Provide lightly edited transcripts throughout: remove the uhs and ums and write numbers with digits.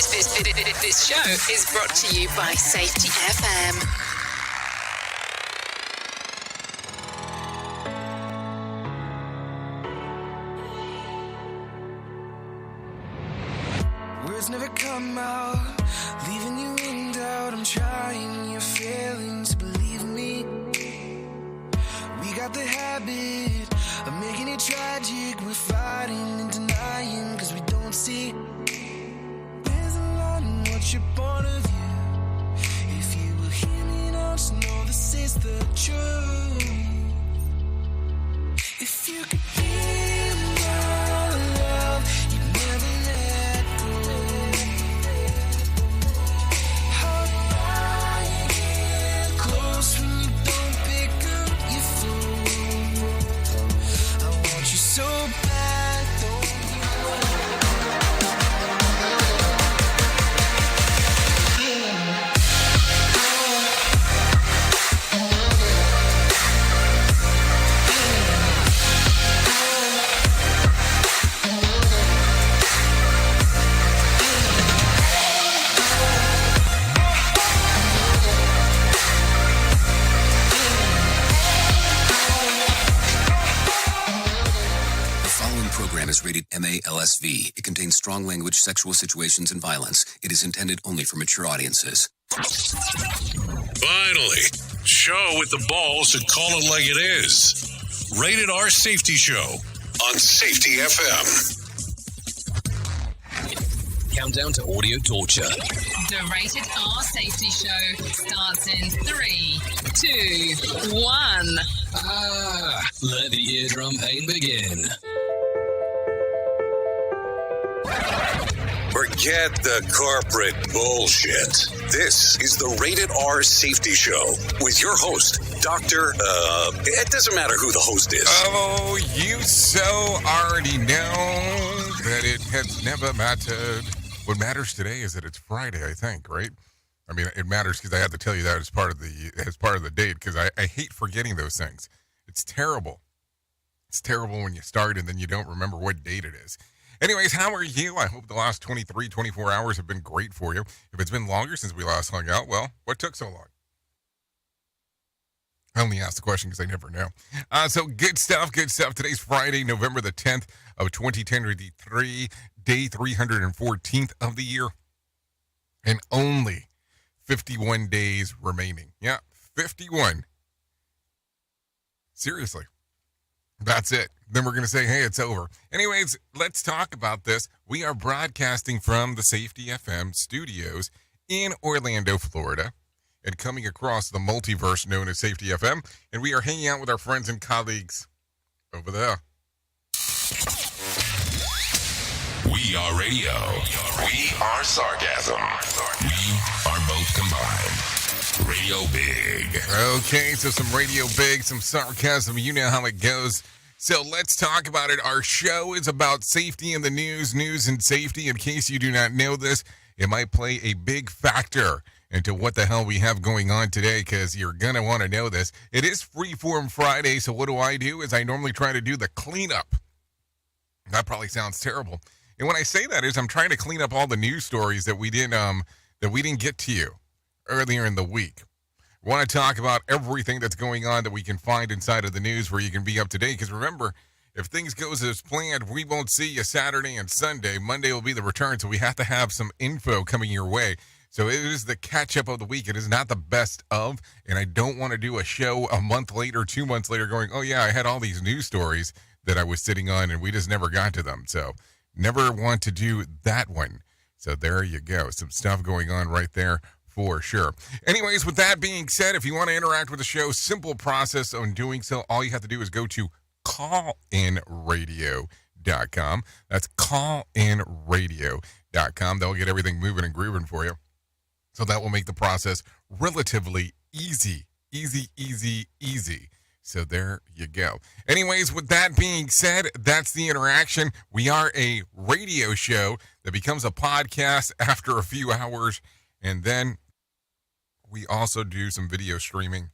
This show is brought to you by Safety FM. Words never come out, leaving you in doubt. I'm trying, you're failing to believe me. We got the habit of making it tragic. We're fighting and denying cause we don't see. There's a lot in what you're born of you. If you will hear me now, just know this is the truth. If you could feel my love, you'd never let go. How far you get close when you don't pick up your phone. I want you so bad, don't is rated MALSV. It contains strong language, sexual situations, and violence. It is intended only for mature audiences. Finally, show with the balls to call it like it is. Rated R Safety Show on Safety FM. Countdown to audio torture. The Rated R Safety Show starts in 3, 2, 1. Let the eardrum pain begin. Forget the corporate bullshit. This is the Rated R Safety Show with your host, Dr. It doesn't matter who the host is. Oh, you so already know that it has never mattered. What matters today is that it's Friday, I think, right? I mean, it matters because I have to tell you that as part of the date because I hate forgetting those things. It's terrible. It's terrible when you start and then you don't remember what date it is. Anyways, how are you? I hope the last 23, 24 hours have been great for you. If it's been longer since we last hung out, well, what took so long? I only ask the question because I never know. So good stuff. Today's Friday, November the 10th of 2023, day 314th of the year, and only 51 days remaining. Yeah, 51. Seriously. That's it. Then we're going to say, hey, it's over. Anyways, let's talk about this. We are broadcasting from the Safety FM studios in Orlando, Florida, and coming across the multiverse known as Safety FM, and we are hanging out with our friends and colleagues over there. We are radio. We are sarcasm. We are both combined. Radio Big. Okay, so some radio big, some sarcasm. You know how it goes. So let's talk about it. Our show is about safety in the news and safety. In case you do not know this, it might play a big factor into what the hell we have going on today because you're going to want to know this. It is Freeform Friday, so what do? Is I normally try to do the cleanup. That probably sounds terrible. And when I say that is I'm trying to clean up all the news stories that we didn't get to you earlier in the week. We want to talk about everything that's going on that we can find inside of the news where you can be up to date. Because remember, if things goes as planned, we won't see you Saturday and Sunday. Monday will be the return, so we have to have some info coming your way. So it is the catch-up of the week. It is not the best of, and I don't want to do a show a month later, 2 months later going, oh, yeah, I had all these news stories that I was sitting on, and we just never got to them. So never want to do that one. So there you go. Some stuff going on right there. For sure. Anyways, with that being said, if you want to interact with the show, simple process on doing so. All you have to do is go to callinradio.com. That's callinradio.com. They'll get everything moving and grooving for you. So that will make the process relatively easy. So there you go. Anyways, with that being said, that's the interaction. We are a radio show that becomes a podcast after a few hours, and then we also do some video streaming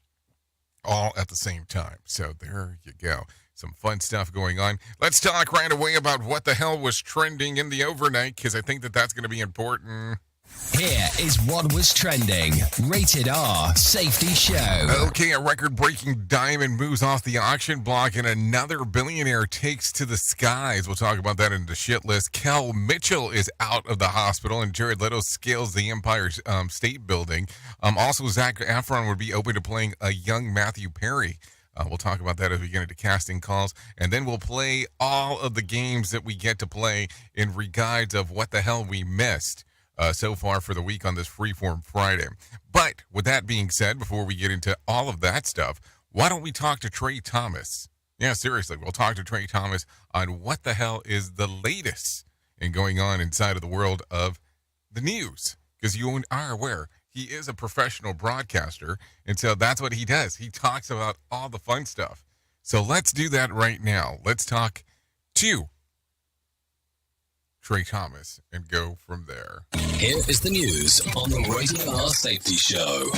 all at the same time. So there you go. Some fun stuff going on. Let's talk right away about what the hell was trending in the overnight, because I think that's going to be important. Here is what was trending. Rated R Safety Show. Okay, a record-breaking diamond moves off the auction block and another billionaire takes to the skies. We'll talk about that in the shit list. Kel Mitchell is out of the hospital and Jared Leto scales the Empire State Building. Also, Zac Efron would be open to playing a young Matthew Perry. We'll talk about that as we get into casting calls. And then we'll play all of the games that we get to play in regards of what the hell we missed so far for the week on this Freeform Friday. But with that being said, before we get into all of that stuff, why don't we talk to Trey Thomas? Yeah, seriously, we'll talk to Trey Thomas on what the hell is the latest in going on inside of the world of the news. Because you are aware, he is a professional broadcaster, and so that's what he does. He talks about all the fun stuff. So let's do that right now. Let's talk to Trey Thomas and go from there. Here is the news on the Rated R Safety Show.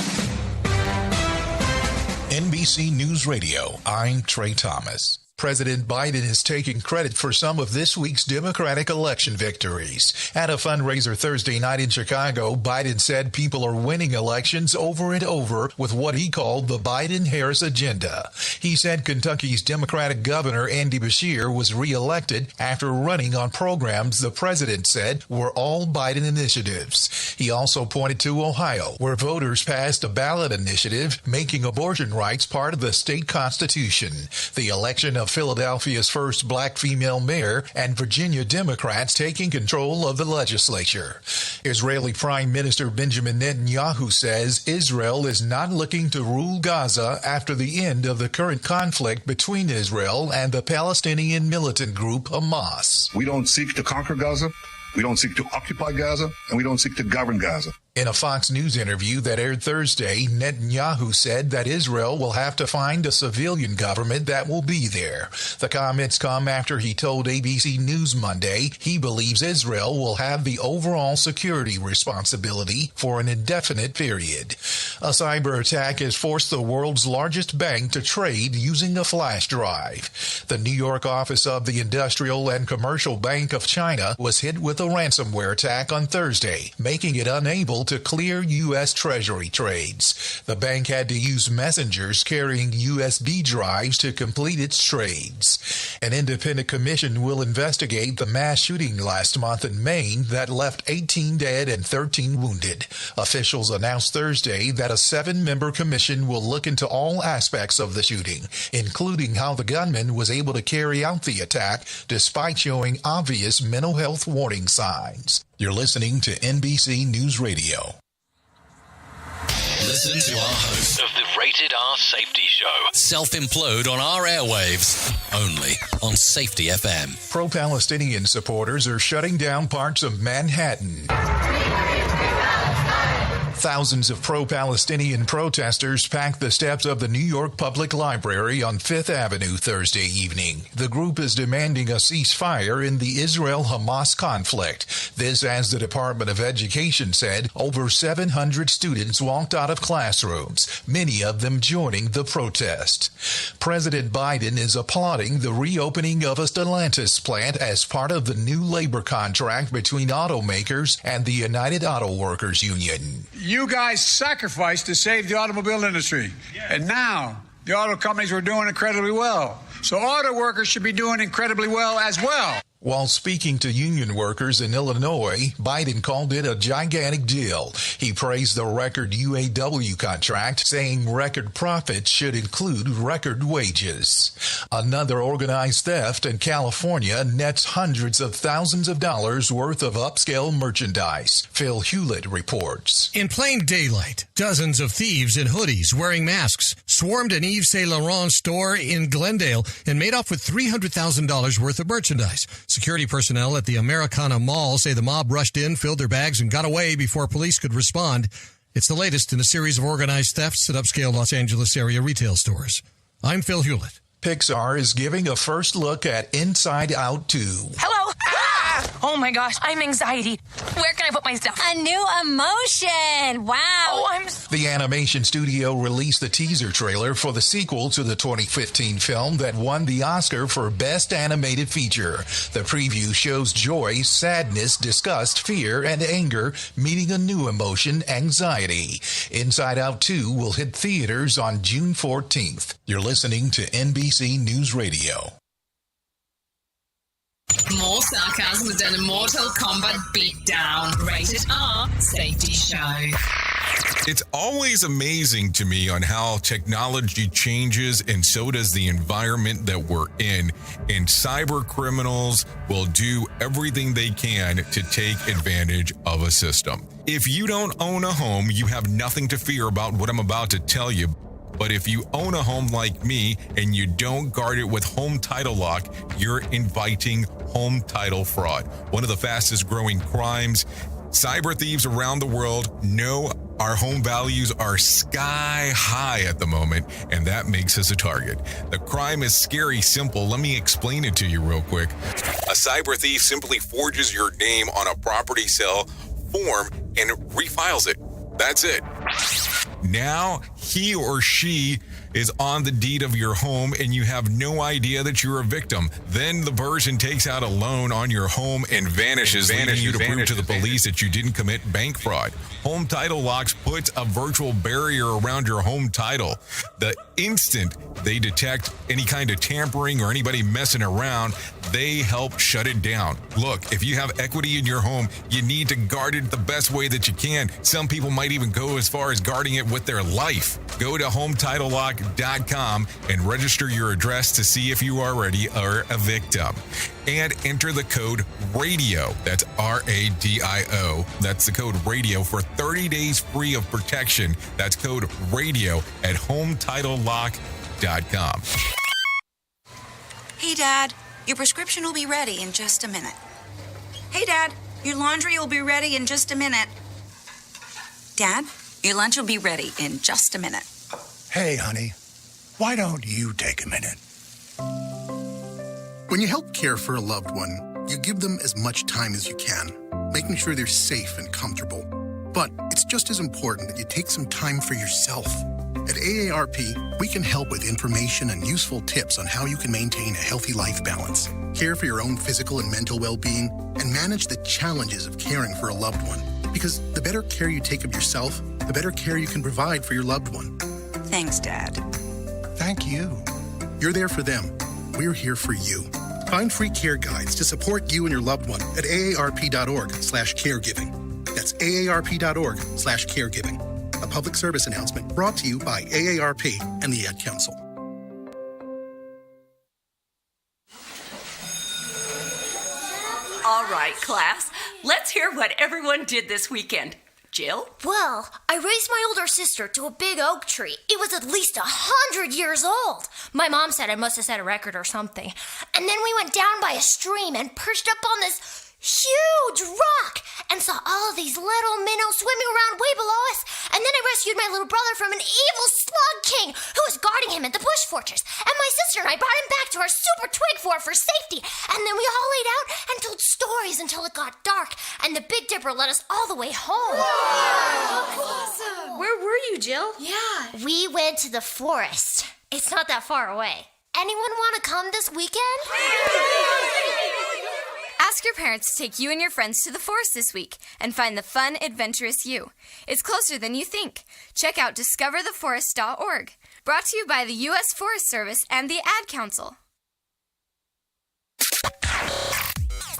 NBC News Radio, I'm Trey Thomas. President Biden is taking credit for some of this week's Democratic election victories. At a fundraiser Thursday night in Chicago, Biden said people are winning elections over and over with what he called the Biden-Harris agenda. He said Kentucky's Democratic governor Andy Beshear was reelected after running on programs the president said were all Biden initiatives. He also pointed to Ohio, where voters passed a ballot initiative making abortion rights part of the state constitution. The election of Philadelphia's first black female mayor, and Virginia Democrats taking control of the legislature. Israeli Prime Minister Benjamin Netanyahu says Israel is not looking to rule Gaza after the end of the current conflict between Israel and the Palestinian militant group Hamas. We don't seek to conquer Gaza. We don't seek to occupy Gaza, and we don't seek to govern Gaza. In a Fox News interview that aired Thursday, Netanyahu said that Israel will have to find a civilian government that will be there. The comments come after he told ABC News Monday he believes Israel will have the overall security responsibility for an indefinite period. A cyber attack has forced the world's largest bank to trade using a flash drive. The New York office of the Industrial and Commercial Bank of China was hit with a ransomware attack on Thursday, making it unable to clear U.S. Treasury trades. The bank had to use messengers carrying USB drives to complete its trades. An independent commission will investigate the mass shooting last month in Maine that left 18 dead and 13 wounded. Officials announced Thursday that a 7-member commission will look into all aspects of the shooting, including how the gunman was able to carry out the attack despite showing obvious mental health warning signs. You're listening to NBC News Radio. Listen to our host of the Rated R Safety Show self-implode on our airwaves, only on Safety FM. Pro-Palestinian supporters are shutting down parts of Manhattan. Thousands of pro-Palestinian protesters packed the steps of the New York Public Library on Fifth Avenue Thursday evening. The group is demanding a ceasefire in the Israel-Hamas conflict. This, as the Department of Education said, over 700 students walked out of classrooms, many of them joining the protest. President Biden is applauding the reopening of a Stellantis plant as part of the new labor contract between automakers and the United Auto Workers Union. You guys sacrificed to save the automobile industry. Yes. And now the auto companies were doing incredibly well. So auto workers should be doing incredibly well as well. While speaking to union workers in Illinois, Biden called it a gigantic deal. He praised the record UAW contract, saying record profits should include record wages. Another organized theft in California nets hundreds of thousands of dollars worth of upscale merchandise. Phil Hewlett reports. In plain daylight, dozens of thieves in hoodies wearing masks swarmed an Yves Saint Laurent store in Glendale and made off with $300,000 worth of merchandise. Security personnel at the Americana Mall say the mob rushed in, filled their bags, and got away before police could respond. It's the latest in a series of organized thefts at upscale Los Angeles area retail stores. I'm Phil Hewlett. Pixar is giving a first look at Inside Out 2. Hello. Oh my gosh, I'm anxiety. Where can I put my stuff? A new emotion. Wow. Oh, The animation studio released the teaser trailer for the sequel to the 2015 film that won the Oscar for Best Animated Feature. The preview shows joy, sadness, disgust, fear, and anger meeting a new emotion, anxiety. Inside Out 2 will hit theaters on June 14th. You're listening to NBC News Radio. More sarcasm than a Mortal Kombat beatdown. Rated R Safety Show. It's always amazing to me on how technology changes, and so does the environment that we're in. And cyber criminals will do everything they can to take advantage of a system. If you don't own a home, you have nothing to fear about what I'm about to tell you. But if you own a home like me and you don't guard it with home title lock, you're inviting home title fraud. One of the fastest growing crimes. Cyber thieves around the world know our home values are sky high at the moment, and that makes us a target. The crime is scary simple. Let me explain it to you real quick. A cyber thief simply forges your name on a property sale form and refiles it. That's it. Now he or she is on the deed of your home and you have no idea that you're a victim. Then the person takes out a loan on your home and vanishes, leaving you to prove to the police that you didn't commit bank fraud. Home Title Locks puts a virtual barrier around your home title. The instant they detect any kind of tampering or anybody messing around, they help shut it down. Look, if you have equity in your home, you need to guard it the best way that you can. Some people might even go as far as guarding it with their life. Go to HometitleLock.com and register your address to see if you already are a victim. And enter the code RADIO. That's RADIO. That's the code RADIO for 30 days free of protection. That's code RADIO at HometitleLock.com. Hey, Dad, your prescription will be ready in just a minute. Hey, Dad, your laundry will be ready in just a minute. Dad, your lunch will be ready in just a minute. Hey, honey, why don't you take a minute? When you help care for a loved one, you give them as much time as you can, making sure they're safe and comfortable. But it's just as important that you take some time for yourself. At AARP, we can help with information and useful tips on how you can maintain a healthy life balance, care for your own physical and mental well-being, and manage the challenges of caring for a loved one. Because the better care you take of yourself, the better care you can provide for your loved one. Thanks, Dad. Thank you. You're there for them. We're here for you. Find free care guides to support you and your loved one at aarp.org/caregiving. That's aarp.org/caregiving. A public service announcement brought to you by AARP and the Ad Council. All right, class, let's hear what everyone did this weekend. Jill? Well, I raised my older sister to a big oak tree. It was at least 100 years old. My mom said I must have set a record or something. And then we went down by a stream and perched up on this huge rock and saw all of these little minnows swimming around way below us. And then I rescued my little brother from an evil slug king who was guarding him at the bush fortress. And my sister and I brought him back to our super twig fort for safety. And then we all laid out and told stories until it got dark. And the Big Dipper led us all the way home. Wow! Awesome. Where were you, Jill? Yeah. We went to the forest. It's not that far away. Anyone want to come this weekend? Ask your parents to take you and your friends to the forest this week and find the fun, adventurous you. It's closer than you think. Check out discovertheforest.org. Brought to you by the U.S. Forest Service and the Ad Council.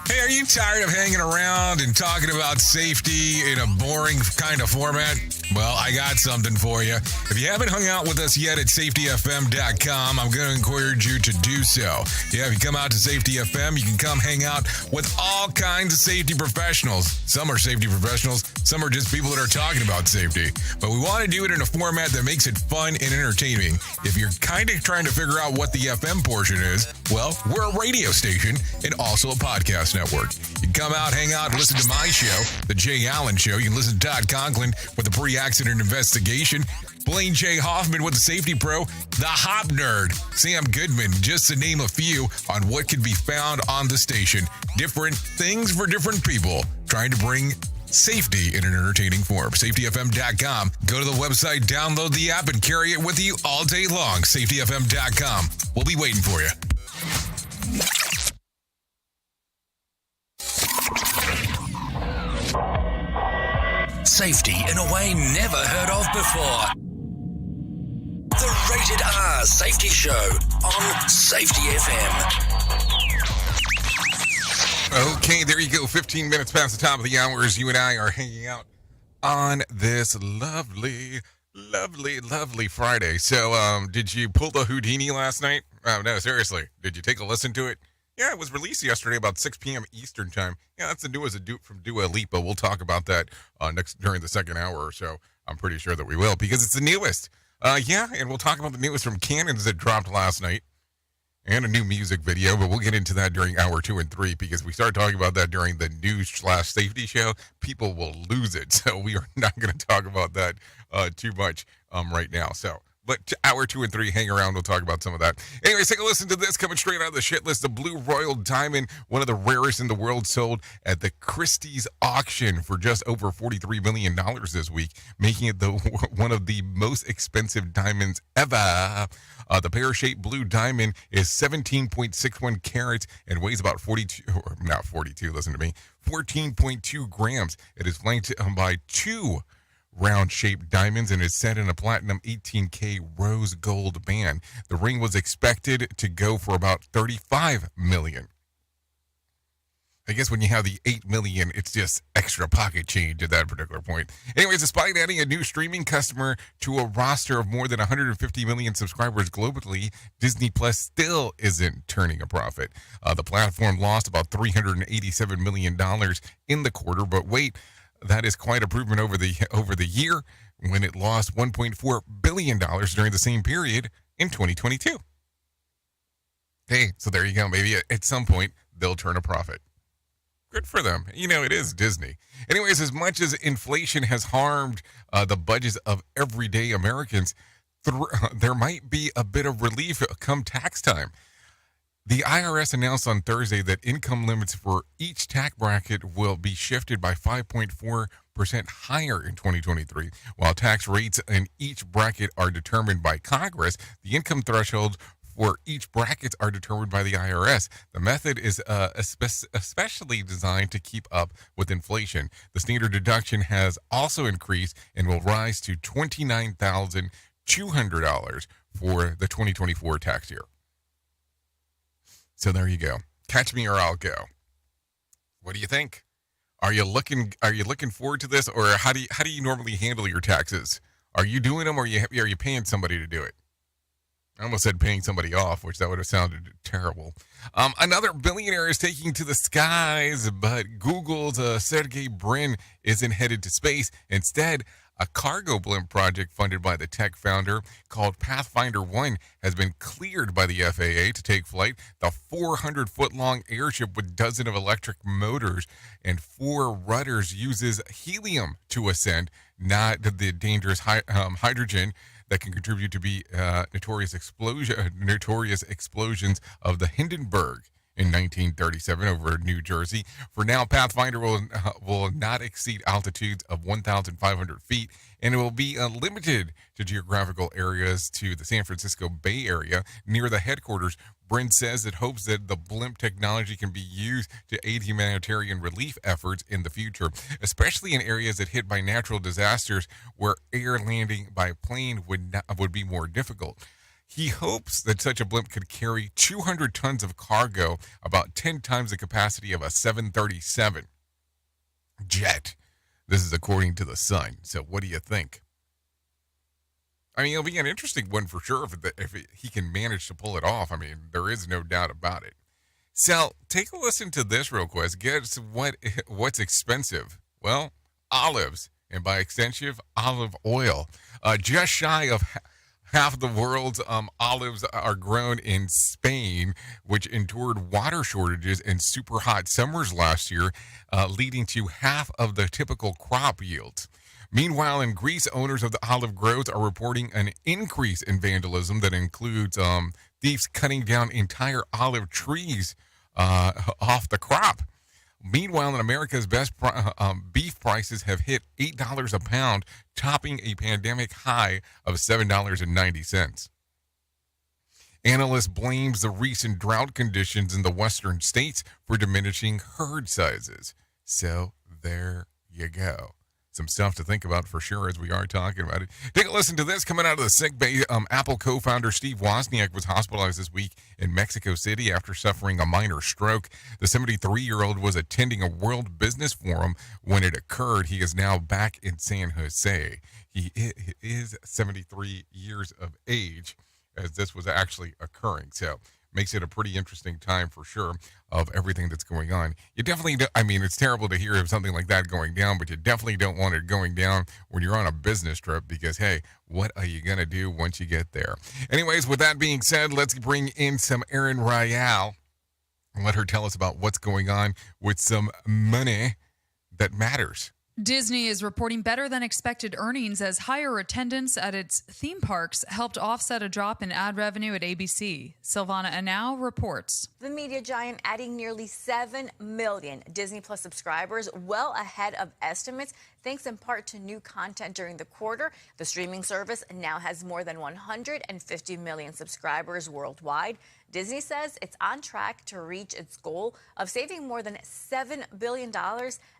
Hey, are you tired of hanging around and talking about safety in a boring kind of format? Well, I got something for you. If you haven't hung out with us yet at safetyfm.com, I'm going to encourage you to do so. Yeah, if you come out to Safety FM, you can come hang out with all kinds of safety professionals. Some are safety professionals, some are just people that are talking about safety. But we want to do it in a format that makes it fun and entertaining. If you're kind of trying to figure out what the FM portion is, well, we're a radio station and also a podcast network. You can come out, hang out, and listen to my show, The Jay Allen Show. You can listen to Todd Conklin with the pre-accident investigation. Blaine J. Hoffman with the Safety Pro, the Hop Nerd, Sam Goodman, just to name a few on what can be found on the station. Different things for different people, trying to bring safety in an entertaining form. SafetyFM.com. Go to the website, download the app, and carry it with you all day long. SafetyFM.com. We'll be waiting for you. Safety in a way never heard of before. The Rated R Safety Show on Safety FM. Okay, there you go. 15 minutes past the top of the hour as you and I are hanging out on this lovely Friday. So, did you pull the Houdini last night? Oh, no, seriously. Did you take a listen to it? Yeah, it was released yesterday about 6 p.m. Eastern time. Yeah, that's the newest from Dua Lipa. We'll talk about that during the second hour or so. I'm pretty sure that we will because it's the newest. Yeah, and we'll talk about the newest from Cannons that dropped last night and a new music video, but we'll get into that during hour 2 and 3 because we start talking about that during the news/safety show. People will lose it, so we are not going to talk about that too much right now. But hour 2 and 3, hang around. We'll talk about some of that. Anyways, take a listen to this coming straight out of the shit list. The Blue Royal Diamond, one of the rarest in the world, sold at the Christie's auction for just over $43 million this week, making it one of the most expensive diamonds ever. The pear-shaped blue diamond is 17.61 carats and weighs about 14.2 grams. It is flanked by two round-shaped diamonds and is set in a platinum 18K rose gold band. The ring was expected to go for about $35 million. I guess when you have the $8 million, it's just extra pocket change at that particular point. Anyways, despite adding a new streaming customer to a roster of more than 150 million subscribers globally, Disney Plus still isn't turning a profit. The platform lost about $387 million in the quarter, but wait, that is quite improvement over the year when it lost $1.4 billion during the same period in 2022. Hey, so there you go. Maybe at some point they'll turn a profit. Good for them. You know, it is Disney. Anyways, as much as inflation has harmed the budgets of everyday Americans, there might be a bit of relief come tax time. The IRS announced on Thursday that income limits for each tax bracket will be shifted by 5.4% higher in 2023. While tax rates in each bracket are determined by Congress, the income thresholds for each bracket are determined by the IRS. The method is especially designed to keep up with inflation. The standard deduction has also increased and will rise to $29,200 for the 2024 tax year. So there you go. Catch me or I'll go. What do you think? Are you looking forward to this, or how do you normally handle your taxes? Are you doing them, or are you paying somebody to do it? I almost said paying somebody off, which that would have sounded terrible. Another billionaire is taking to the skies, but Google's Sergey Brin isn't headed to space. Instead, a cargo blimp project funded by the tech founder called Pathfinder 1 has been cleared by the FAA to take flight. The 400-foot-long airship with dozens of electric motors and 4 rudders uses helium to ascend, not the dangerous hydrogen that can contribute to be notorious explosions of the Hindenburg in 1937 over New Jersey. For now, Pathfinder will not exceed altitudes of 1,500 feet, and it will be limited to geographical areas to the San Francisco Bay Area near the headquarters. Bryn says it hopes that the blimp technology can be used to aid humanitarian relief efforts in the future, especially in areas that hit by natural disasters where air landing by plane would be more difficult. He hopes that such a blimp could carry 200 tons of cargo, about 10 times the capacity of a 737 jet. This is according to The Sun. So what do you think? I mean, it'll be an interesting one for sure if he can manage to pull it off. I mean, there is no doubt about it. So take a listen to this real quick. Guess what's expensive? Well, olives, and by extension, olive oil. Just shy of half of the world's olives are grown in Spain, which endured water shortages and super hot summers last year, leading to half of the typical crop yields. Meanwhile, in Greece, owners of the olive groves are reporting an increase in vandalism that includes thieves cutting down entire olive trees off the crop. Meanwhile, in America's best beef prices have hit $8 a pound, topping a pandemic high of $7.90. Analyst blames the recent drought conditions in the western states for diminishing herd sizes. So there you go. Some stuff to think about for sure as we are talking about it. Take a listen to this coming out of the sick bay. Apple co-founder Steve Wozniak was hospitalized this week in Mexico City after suffering a minor stroke. The 73-year-old was attending a World Business Forum when it occurred. He is now back in San Jose. He is 73 years of age as this was actually occurring. So makes it a pretty interesting time for sure of everything that's going on. You definitely do, I mean, it's terrible to hear of something like that going down, but you definitely don't want it going down when you're on a business trip because, hey, what are you going to do once you get there? Anyways, with that being said, let's bring in some Erin Royale and let her tell us about what's going on with some money that matters. Disney is reporting better than expected earnings as higher attendance at its theme parks helped offset a drop in ad revenue at ABC. Silvana Anau reports. The media giant adding nearly 7 million Disney Plus subscribers, well ahead of estimates, thanks in part to new content during the quarter. The streaming service now has more than 150 million subscribers worldwide. Disney says it's on track to reach its goal of saving more than $7 billion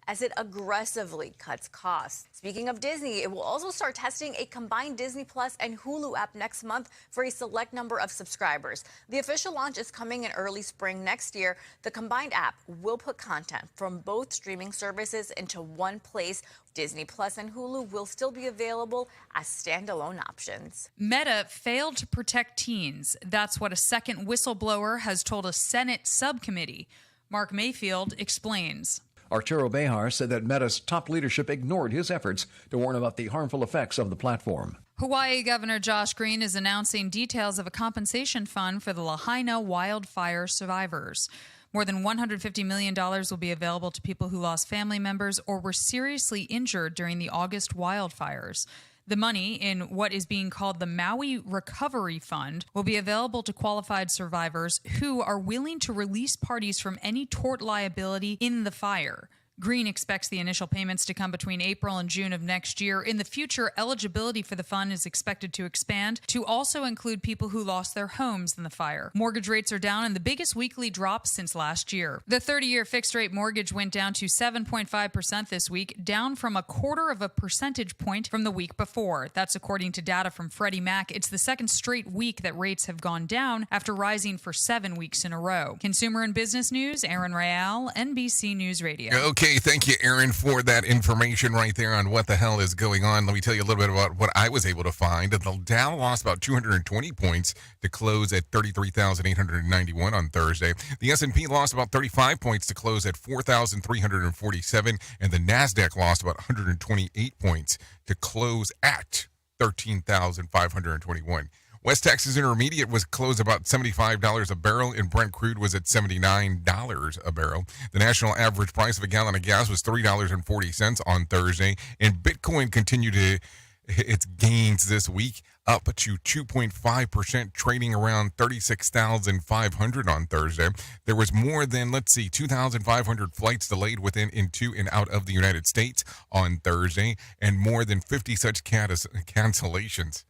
as it aggressively cuts costs. Speaking of Disney, it will also start testing a combined Disney Plus and Hulu app next month for a select number of subscribers. The official launch is coming in early spring next year. The combined app will put content from both streaming services into one place. Disney Plus and Hulu will still be available as standalone options. Meta failed to protect teens. That's what a second whistleblower has told a Senate subcommittee. Mark Mayfield explains. Arturo Bejar said that Meta's top leadership ignored his efforts to warn about the harmful effects of the platform. Hawaii Governor Josh Green is announcing details of a compensation fund for the Lahaina wildfire survivors. More than $150 million will be available to people who lost family members or were seriously injured during the August wildfires. The money, in what is being called the Maui Recovery Fund, will be available to qualified survivors who are willing to release parties from any tort liability in the fire. Green expects the initial payments to come between April and June of next year. In the future, eligibility for the fund is expected to expand to also include people who lost their homes in the fire. Mortgage rates are down in the biggest weekly drop since last year. The 30-year fixed-rate mortgage went down to 7.5% this week, down from 0.25 percentage point from the week before. That's according to data from Freddie Mac. It's the second straight week that rates have gone down after rising for 7 weeks in a row. Consumer and business news, Erin Royale, NBC News Radio. Okay, thank you, Erin, for that information right there on what the hell is going on. Let me tell you a little bit about what I was able to find. The Dow lost about 220 points to close at 33,891 on Thursday. The S&P lost about 35 points to close at 4,347, and the NASDAQ lost about 128 points to close at 13,521. West Texas Intermediate was closed about $75 a barrel, and Brent crude was at $79 a barrel. The national average price of a gallon of gas was $3.40 on Thursday, and Bitcoin continued its gains this week, up to 2.5%, trading around 36,500 on Thursday. There was more than, 2,500 flights delayed within, into, and out of the United States on Thursday, and more than 50 such cancellations.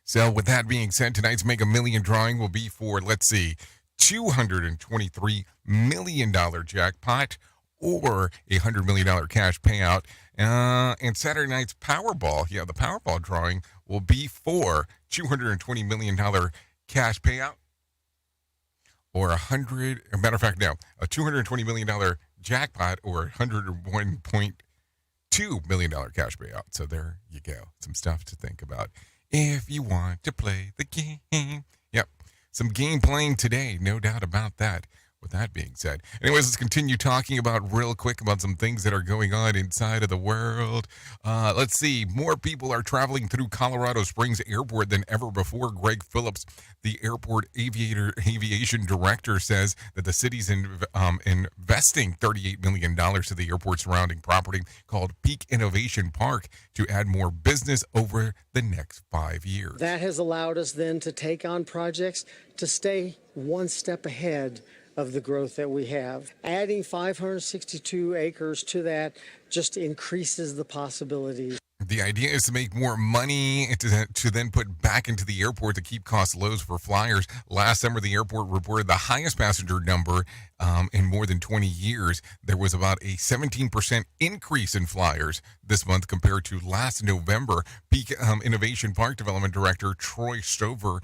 So with that being said, tonight's Mega Million drawing will be for, $223 million jackpot or a $100 million cash payout. And Saturday night's Powerball, the Powerball drawing will be for $220 million cash payout or a $220 million jackpot or $101.2 million cash payout. So there you go. Some stuff to think about if you want to play the game. Yep. Some game playing today, no doubt about that. with that being said. Anyways, let's continue talking about real quick about some things that are going on inside of the world. Let's see. More people are traveling through Colorado Springs Airport than ever before. Greg Phillips, the airport aviation director, says that the city's investing $38 million to the airport surrounding property called Peak Innovation Park to add more business over the next 5 years. That has allowed us then to take on projects to stay one step ahead of the growth that we have. Adding 562 acres to that just increases the possibilities. The idea is to make more money and to then put back into the airport to keep costs low for flyers. Last summer, the airport reported the highest passenger number in more than 20 years. There was about a 17% increase in flyers this month compared to last November. Peak Innovation Park Development Director Troy Stover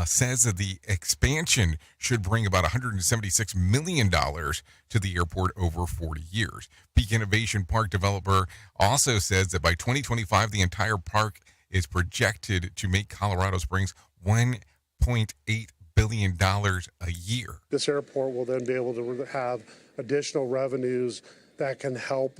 says that the expansion should bring about $176 million to the airport over 40 years. Peak Innovation Park developer also says that by 2025, the entire park is projected to make Colorado Springs $1.8 billion a year. This airport will then be able to have additional revenues that can help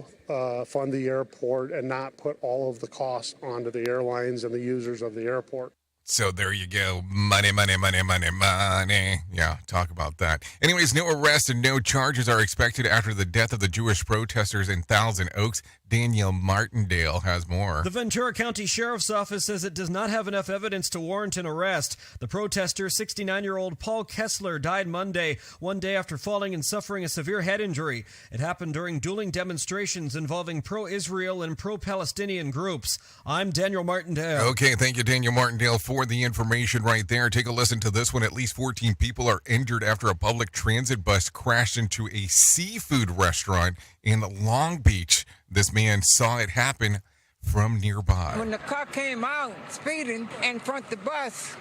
fund the airport and not put all of the costs onto the airlines and the users of the airport. So there you go. Money, money, money, money, money. Yeah, talk about that. Anyways, no arrests and no charges are expected after the death of the Jewish protesters in Thousand Oaks. Daniel Martindale has more. The Ventura County Sheriff's Office says it does not have enough evidence to warrant an arrest. The protester, 69-year-old Paul Kessler, died Monday, one day after falling and suffering a severe head injury. It happened during dueling demonstrations involving pro-Israel and pro-Palestinian groups. I'm Daniel Martindale. Okay, thank you, Daniel Martindale, for the information right there. Take a listen to this one. At least 14 people are injured after a public transit bus crashed into a seafood restaurant in Long Beach. This man saw it happen from nearby. When the car came out speeding in front of the bus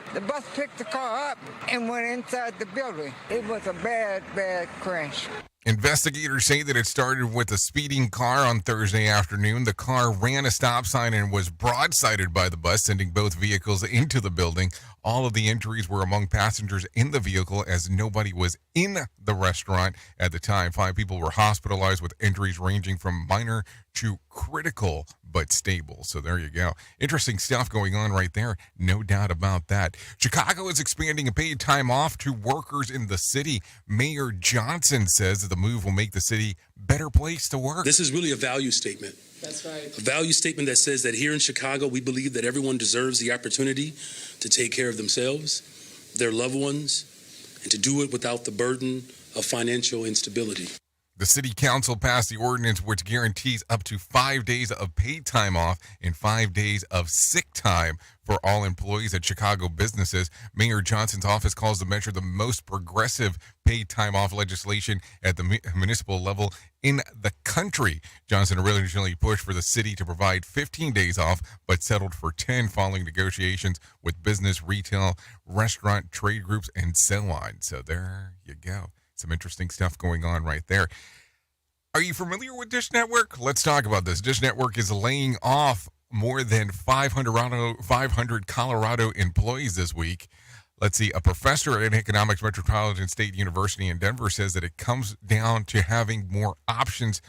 picked the car up and went inside the building. It was a bad, bad crash. Investigators say that it started with a speeding car on Thursday afternoon. The car ran a stop sign and was broadsided by the bus, sending both vehicles into the building. All of the injuries were among passengers in the vehicle, as nobody was in the restaurant at the time. 5 people were hospitalized with injuries ranging from minor to critical but stable. So there you go. Interesting stuff going on right there. No doubt about that. Chicago is expanding a paid time off to workers in the city. Mayor Johnson says that the move will make the city a better place to work. This is really a value statement. That's right. A value statement that says that here in Chicago, we believe that everyone deserves the opportunity to take care of themselves, their loved ones, and to do it without the burden of financial instability. The city council passed the ordinance which guarantees up to 5 days of paid time off and 5 days of sick time for all employees at Chicago businesses. Mayor Johnson's office calls the measure the most progressive paid time off legislation at the municipal level in the country. Johnson originally pushed for the city to provide 15 days off, but settled for 10 following negotiations with business, retail, restaurant, trade groups, and so on. So there you go. Some interesting stuff going on right there. Are you familiar with Dish Network? Let's talk about this. Dish Network is laying off more than 500 Colorado employees this week. Let's see. A professor at Economics Metropolitan State University in Denver says that it comes down to having more options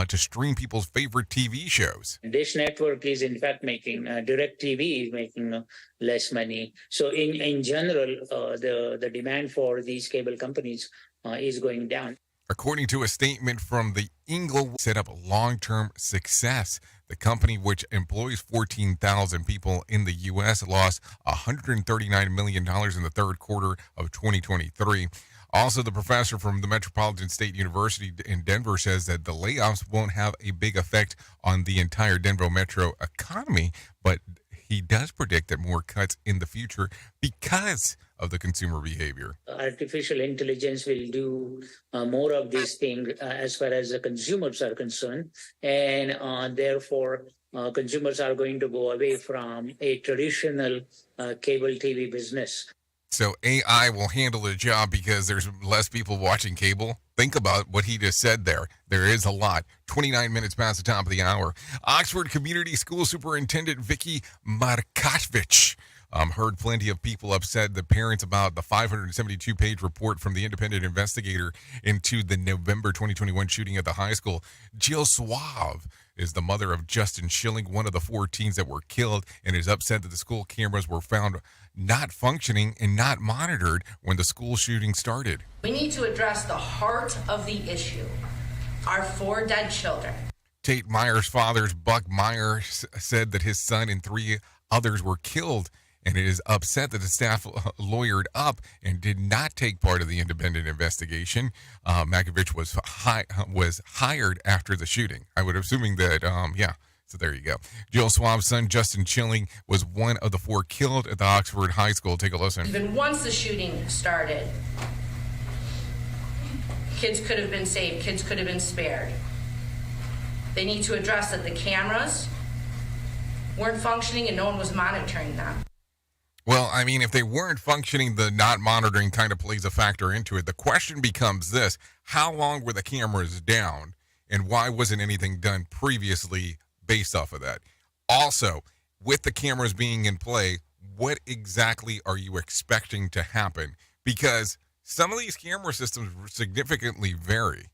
to stream people's favorite TV shows. Dish Network is in fact making, DirecTV is making less money. So in general, the demand for these cable companies is going down. According to a statement from the Englewood, set up long-term success. The company, which employs 14,000 people in the U.S., lost $139 million in the third quarter of 2023. Also, the professor from the Metropolitan State University in Denver says that the layoffs won't have a big effect on the entire Denver metro economy, but he does predict that more cuts in the future because of the consumer behavior. Artificial intelligence will do more of these things as far as the consumers are concerned, and therefore consumers are going to go away from a traditional cable TV business. So AI will handle the job because there's less people watching cable. Think about what he just said there. There is a lot. 29 minutes past the top of the hour. Oxford Community School Superintendent Vicky Markovich Heard plenty of people upset, the parents, about the 572-page report from the independent investigator into the November 2021 shooting at the high school. Jill Suave is the mother of Justin Schilling, one of the 4 teens that were killed, and is upset that the school cameras were found not functioning and not monitored when the school shooting started. We need to address the heart of the issue, our 4 dead children. Tate Meyer's father, Buck Meyer, said that his son and 3 others were killed, and it is upset that the staff lawyered up and did not take part of the independent investigation. Makovich was hired after the shooting. I would assuming that, so there you go. Jill Swabb's son, Justin Schilling, was one of the 4 killed at the Oxford High School. Take a listen. Even once the shooting started, kids could have been saved, kids could have been spared. They need to address that the cameras weren't functioning and no one was monitoring them. Well, I mean, if they weren't functioning, the not monitoring kind of plays a factor into it. The question becomes this: how long were the cameras down, and why wasn't anything done previously based off of that? Also, with the cameras being in play, what exactly are you expecting to happen? Because some of these camera systems significantly vary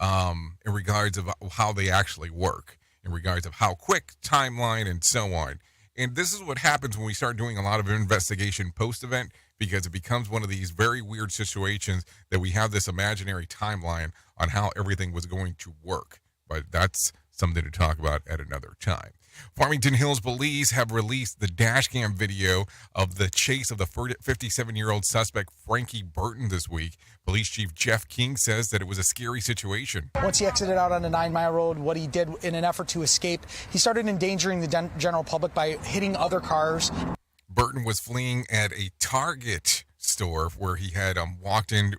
in regards of how they actually work, in regards of how quick, timeline, and so on. And this is what happens when we start doing a lot of investigation post-event, because it becomes one of these very weird situations that we have this imaginary timeline on how everything was going to work. But that's something to talk about at another time. Farmington Hills police have released the dashcam video of the chase of the 57-year-old suspect Frankie Burton this week. Police Chief Jeff King says that it was a scary situation. Once he exited out on the 9 Mile Road, what he did in an effort to escape, he started endangering the general public by hitting other cars. Burton was fleeing at a Target store where he had walked in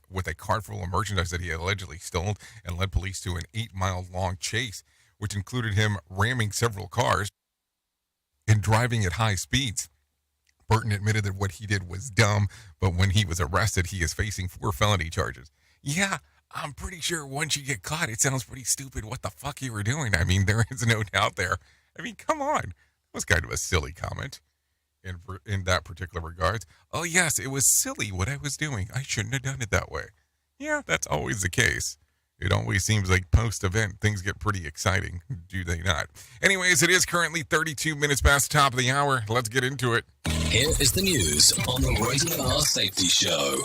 with a cart full of merchandise that he had allegedly stolen, and led police to an 8-mile-long chase, which included him ramming several cars and driving at high speeds. Burton admitted that what he did was dumb, but when he was arrested, he is facing 4 felony charges. Yeah, I'm pretty sure once you get caught, it sounds pretty stupid what the fuck you were doing. I mean, there is no doubt there. I mean, come on. That was kind of a silly comment in that particular regard. Oh, yes, it was silly what I was doing. I shouldn't have done it that way. Yeah, that's always the case. It always seems like post-event things get pretty exciting, do they not? Anyways, it is currently 32 minutes past the top of the hour. Let's get into it. Here is the news on the Rated R Safety Show.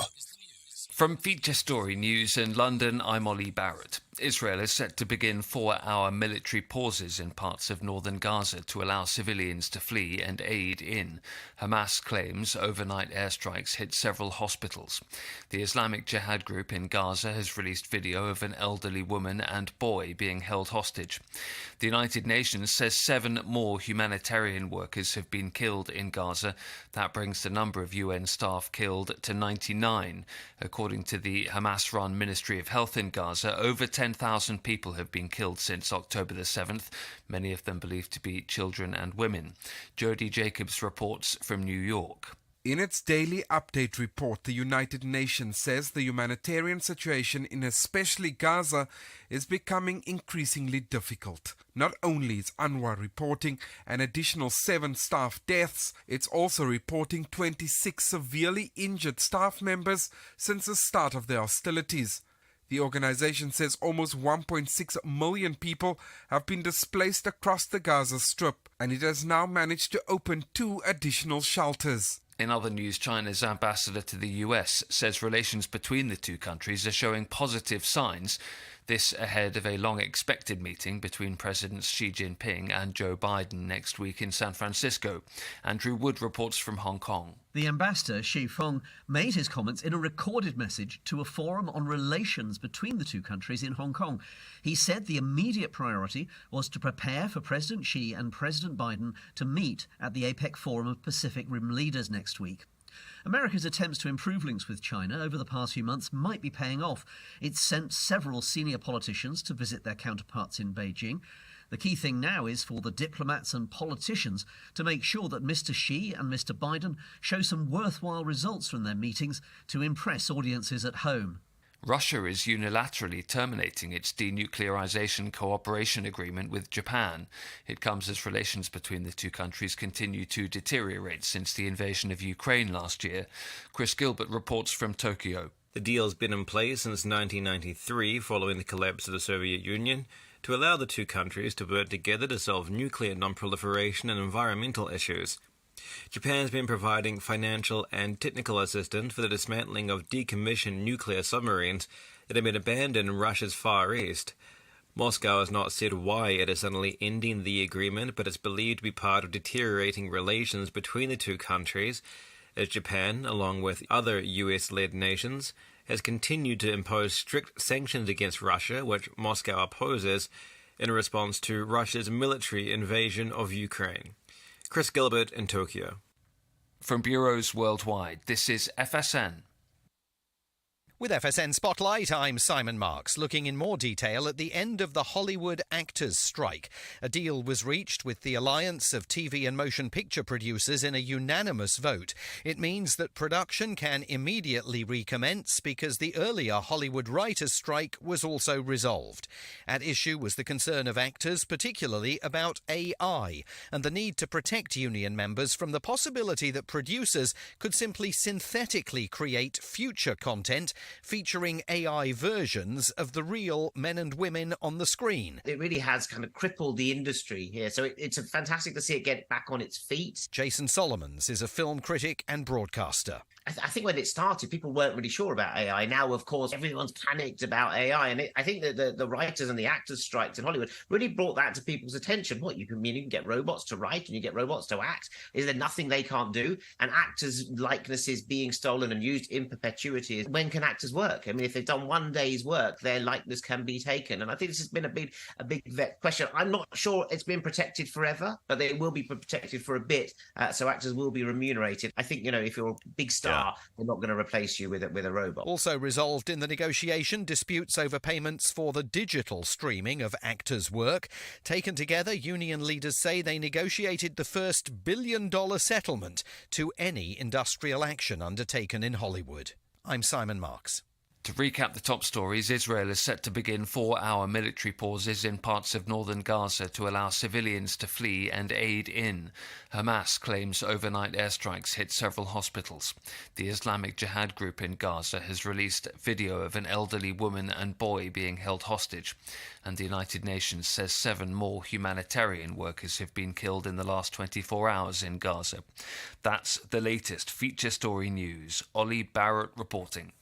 From Feature Story News in London, I'm Ollie Barrett. Israel is set to begin 4-hour military pauses in parts of northern Gaza to allow civilians to flee and aid in. Hamas claims overnight airstrikes hit several hospitals. The Islamic Jihad group in Gaza has released video of an elderly woman and boy being held hostage. The United Nations says 7 more humanitarian workers have been killed in Gaza. That brings the number of UN staff killed to 99. According to the Hamas-run Ministry of Health in Gaza, over 10,000 people have been killed since October the 7th, many of them believed to be children and women. Jody Jacobs reports from New York. In its daily update report, the United Nations says the humanitarian situation in especially Gaza is becoming increasingly difficult. Not only is UNRWA reporting an additional 7 staff deaths, it's also reporting 26 severely injured staff members since the start of the hostilities. The organization says almost 1.6 million people have been displaced across the Gaza Strip, and it has now managed to open 2 additional shelters. In other news, China's ambassador to the US says relations between the two countries are showing positive signs. This ahead of a long-expected meeting between Presidents Xi Jinping and Joe Biden next week in San Francisco. Andrew Wood reports from Hong Kong. The ambassador, Xi Feng, made his comments in a recorded message to a forum on relations between the two countries in Hong Kong. He said the immediate priority was to prepare for President Xi and President Biden to meet at the APEC Forum of Pacific Rim Leaders next week. America's attempts to improve links with China over the past few months might be paying off. It's sent several senior politicians to visit their counterparts in Beijing. The key thing now is for the diplomats and politicians to make sure that Mr. Xi and Mr. Biden show some worthwhile results from their meetings to impress audiences at home. Russia is unilaterally terminating its denuclearization cooperation agreement with Japan. It comes as relations between the two countries continue to deteriorate since the invasion of Ukraine last year. Chris Gilbert reports from Tokyo. The deal's been in place since 1993, following the collapse of the Soviet Union, to allow the two countries to work together to solve nuclear non-proliferation and environmental issues. Japan's been providing financial and technical assistance for the dismantling of decommissioned nuclear submarines that have been abandoned in Russia's Far East. Moscow has not said why it is suddenly ending the agreement, but it's believed to be part of deteriorating relations between the two countries, as Japan, along with other US-led nations, has continued to impose strict sanctions against Russia, which Moscow opposes, in response to Russia's military invasion of Ukraine. Chris Gilbert in Tokyo. From bureaus worldwide, this is FSN. With FSN Spotlight, I'm Simon Marks, looking in more detail at the end of the Hollywood actors' strike. A deal was reached with the Alliance of TV and Motion Picture Producers in a unanimous vote. It means that production can immediately recommence because the earlier Hollywood writers' strike was also resolved. At issue was the concern of actors, particularly about AI, and the need to protect union members from the possibility that producers could simply synthetically create future content featuring AI versions of the real men and women on the screen. It really has kind of crippled the industry here, so it's fantastic to see it get back on its feet. Jason Solomons is a film critic and broadcaster. I think when it started, people weren't really sure about AI. Now, of course, everyone's panicked about AI. And I think that the writers and the actors' strikes in Hollywood really brought that to people's attention. What, you can get robots to write and you get robots to act? Is there nothing they can't do? And actors' likenesses being stolen and used in perpetuity. When can actors work? I mean, if they've done one day's work, their likeness can be taken. And I think this has been a big question. I'm not sure it's been protected forever, but it will be protected for a bit. So actors will be remunerated. I think, if you're a big star, they're not going to replace you with a robot. Also resolved in the negotiation, disputes over payments for the digital streaming of actors' work. Taken together, union leaders say they negotiated the first billion-dollar settlement to any industrial action undertaken in Hollywood. I'm Simon Marks. To recap the top stories, Israel is set to begin 4-hour military pauses in parts of northern Gaza to allow civilians to flee and aid in. Hamas claims overnight airstrikes hit several hospitals. The Islamic Jihad group in Gaza has released video of an elderly woman and boy being held hostage. And the United Nations says 7 more humanitarian workers have been killed in the last 24 hours in Gaza. That's the latest feature story news. Ollie Barrett reporting.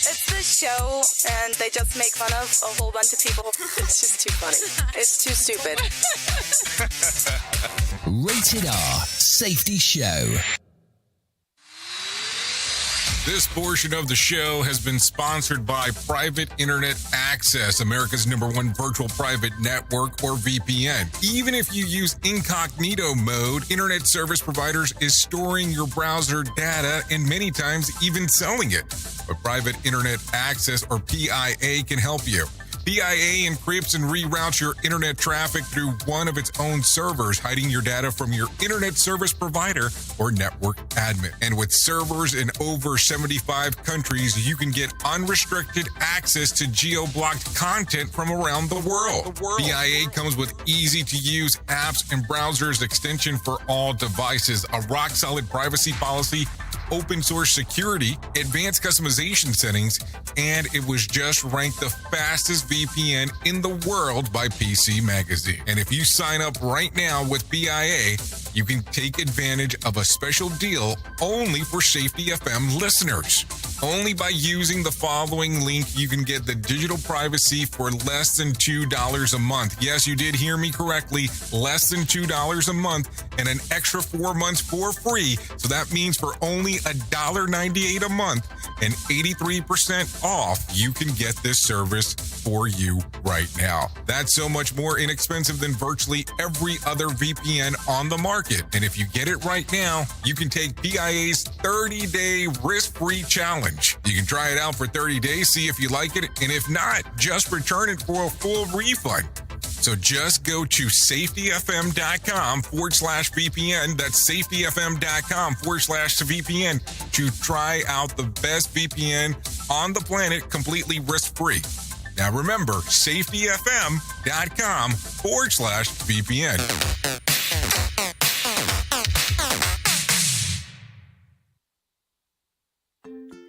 It's this show, and they just make fun of a whole bunch of people. It's just too funny. It's too stupid. Rated R Safety Show. This portion of the show has been sponsored by Private Internet Access, America's #1 virtual private network, or VPN. Even if you use incognito mode, internet service providers is storing your browser data and many times even selling it. But Private Internet Access, or PIA, can help you. PIA encrypts and reroutes your internet traffic through one of its own servers, hiding your data from your internet service provider or network admin. And with servers in over 75 countries, you can get unrestricted access to geo-blocked content from around the world. PIA comes with easy-to-use apps and browsers extension for all devices, a rock-solid privacy policy, open source security, advanced customization settings, and it was just ranked the fastest VPN in the world by PC Magazine. And if you sign up right now with PIA, you can take advantage of a special deal only for Safety FM listeners. Only by using the following link, you can get the digital privacy for less than $2 a month. Yes, you did hear me correctly, less than $2 a month, and an extra 4 months for free. So that means for only $1.98 a month and 83% off, you can get this service for you right now. That's so much more inexpensive than virtually every other VPN on the market. And if you get it right now, you can take PIA's 30-day risk-free challenge. You can try it out for 30 days, see if you like it, and if not, just return it for a full refund. So just go to safetyfm.com/VPN. That's safetyfm.com/VPN to try out the best VPN on the planet completely risk-free. Now remember, safetyfm.com/VPN.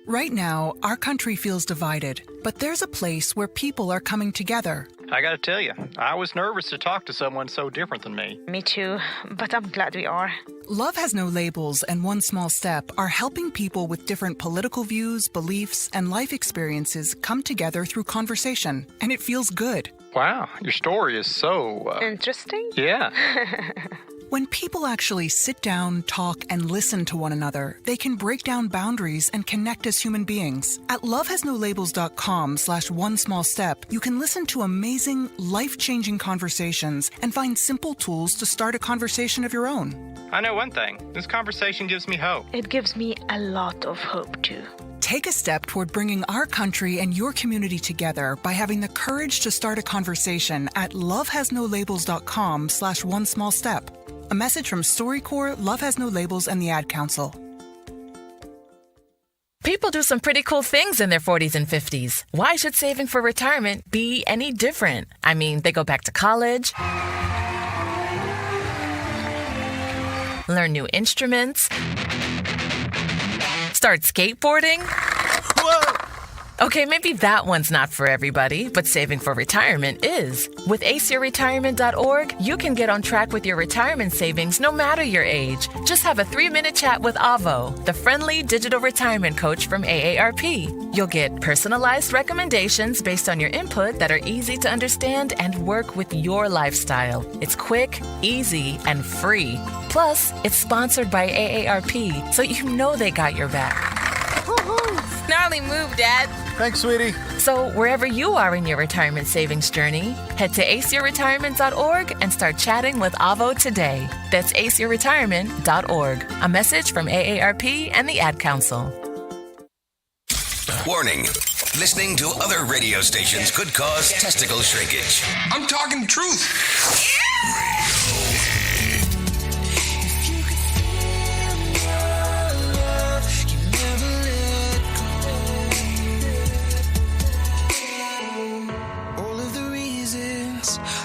Right now, our country feels divided, but there's a place where people are coming together. I gotta tell you, I was nervous to talk to someone so different than me. Me too, but I'm glad we are. Love Has No Labels and One Small Step are helping people with different political views, beliefs, and life experiences come together through conversation, and it feels good. Wow, your story is so... Interesting? Yeah. When people actually sit down, talk, and listen to one another, they can break down boundaries and connect as human beings. At lovehasnolabels.com/onesmallstep, you can listen to amazing, life-changing conversations and find simple tools to start a conversation of your own. I know one thing. This conversation gives me hope. It gives me a lot of hope, too. Take a step toward bringing our country and your community together by having the courage to start a conversation at lovehasnolabels.com/onesmallstep. A message from StoryCorps, Love Has No Labels, and the Ad Council. People do some pretty cool things in their 40s and 50s. Why should saving for retirement be any different? I mean, they go back to college, learn new instruments, start skateboarding. Whoa! Okay, maybe that one's not for everybody, but saving for retirement is. With aceyourretirement.org, you can get on track with your retirement savings no matter your age. Just have a 3-minute chat with Avo, the friendly digital retirement coach from AARP. You'll get personalized recommendations based on your input that are easy to understand and work with your lifestyle. It's quick, easy, and free. Plus, it's sponsored by AARP, so you know they got your back. Gnarly move, Dad. Thanks, sweetie. So wherever you are in your retirement savings journey, head to aceyourretirement.org and start chatting with Avo today. That's aceyourretirement.org. A message from AARP and the Ad Council. Warning. Listening to other radio stations could cause testicle shrinkage. I'm talking truth.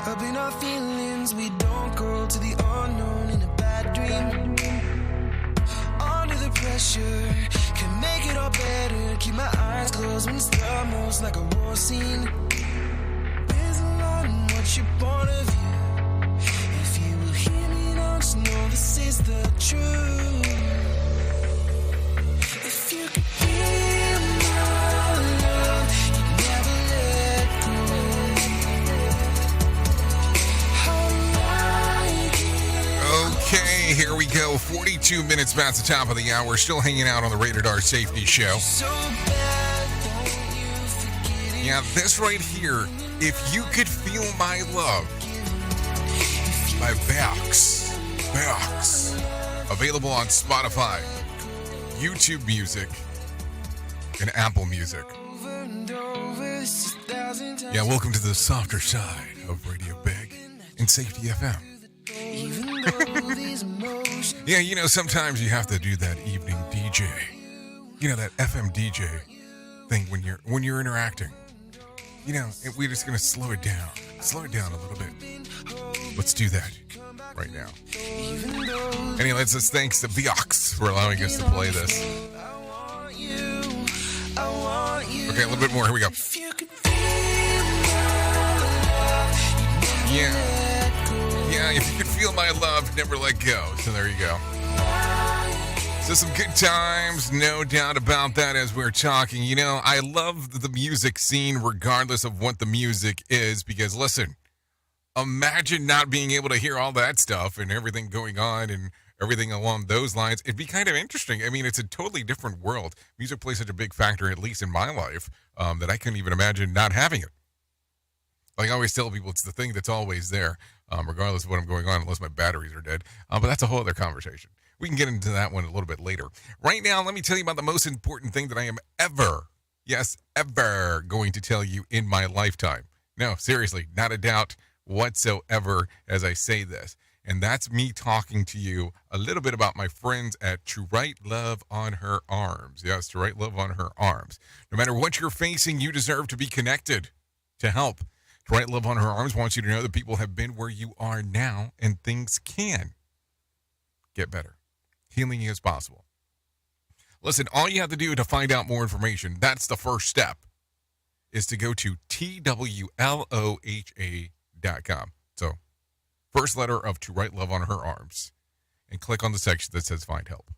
Up in our feelings, we don't go to the unknown in a bad dream. Under the pressure, can make it all better. Keep my eyes closed when it's the most like a war scene. There's a lot in what you point of view. If you will hear me, don't you know this is the truth. If you could feel my love, you'd never let go. Okay, here we go. 42 minutes past the top of the hour. Still hanging out on the Rated R Safety Show. Yeah, this right here, If You Could Feel My Love by Beox. Beox. Available on Spotify, YouTube Music, and Apple Music. Yeah, welcome to the softer side of Radio Big and Safety FM. Yeah, you know, sometimes you have to do that evening DJ. You know, that FM DJ thing when you're interacting. You know, we're just going to slow it down a little bit. Let's do that right now. Anyway, let's just thanks to Beox for allowing us to play this. Okay, a little bit more. Here we go. Yeah, if you could feel my love, never let go. So there you go. So some good times, no doubt about that as we're talking. You know, I love the music scene regardless of what the music is because, listen, imagine not being able to hear all that stuff and everything going on and everything along those lines. It'd be kind of interesting. I mean, it's a totally different world. Music plays such a big factor, at least in my life, that I couldn't even imagine not having it. Like I always tell people, it's the thing that's always there, regardless of what I'm going on, unless my batteries are dead. But that's a whole other conversation. We can get into that one a little bit later. Right now, let me tell you about the most important thing that I am ever going to tell you in my lifetime. No, seriously, not a doubt whatsoever as I say this. And that's me talking to you a little bit about my friends at To Write Love on Her Arms. Yes, To Write Love on Her Arms. No matter what you're facing, you deserve to be connected to help. To Write Love on Her Arms wants you to know that people have been where you are now and things can get better. Healing is possible. Listen, all you have to do to find out more information, that's the first step, is to go to TWLOHA.com. So, first letter of To Write Love on Her Arms, and click on the section that says Find Help.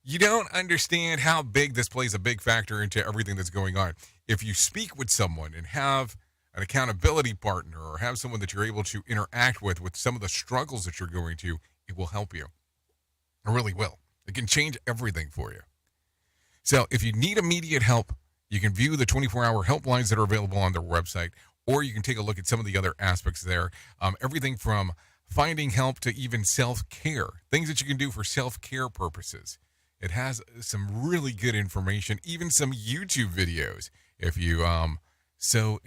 You don't understand how big this plays a big factor into everything that's going on. If you speak with someone and have an accountability partner or have someone that you're able to interact with some of the struggles that you're going to, it will help you. It really will. It can change everything for you. So if you need immediate help, you can view the 24-hour helplines that are available on their website, or you can take a look at some of the other aspects there. Everything from finding help to even self-care, things that you can do for self-care purposes. It has some really good information, even some YouTube videos, if you so